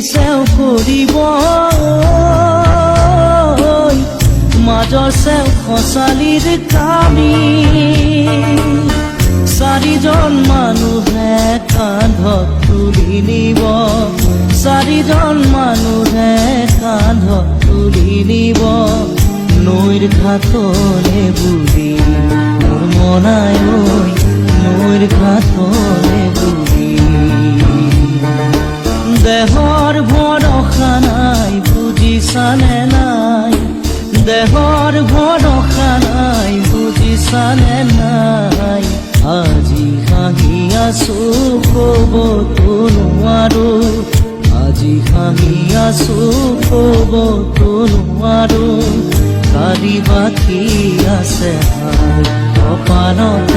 চেও কৰিব মাজৰ চেও খচালিৰ কামি চাৰিজন মানুহে কান্ধত তুলি নিব চাৰিজন মানুহে কান্ধত তুলি নিব নৈৰ ঘাটলে বুলি মোৰ মনাই ঐ নৈৰ ঘাটলে বুলি দেহৰ ভৰসা নাই বুজিছানে নাই দেহৰ ভৰসা নাই বুজিছানে নাই আজি হাঁহি আছো ক'বতো নোৱাৰো আজি হাঁহি আছো ক'বতো নোৱাৰো কালি বাকী আছে কপালত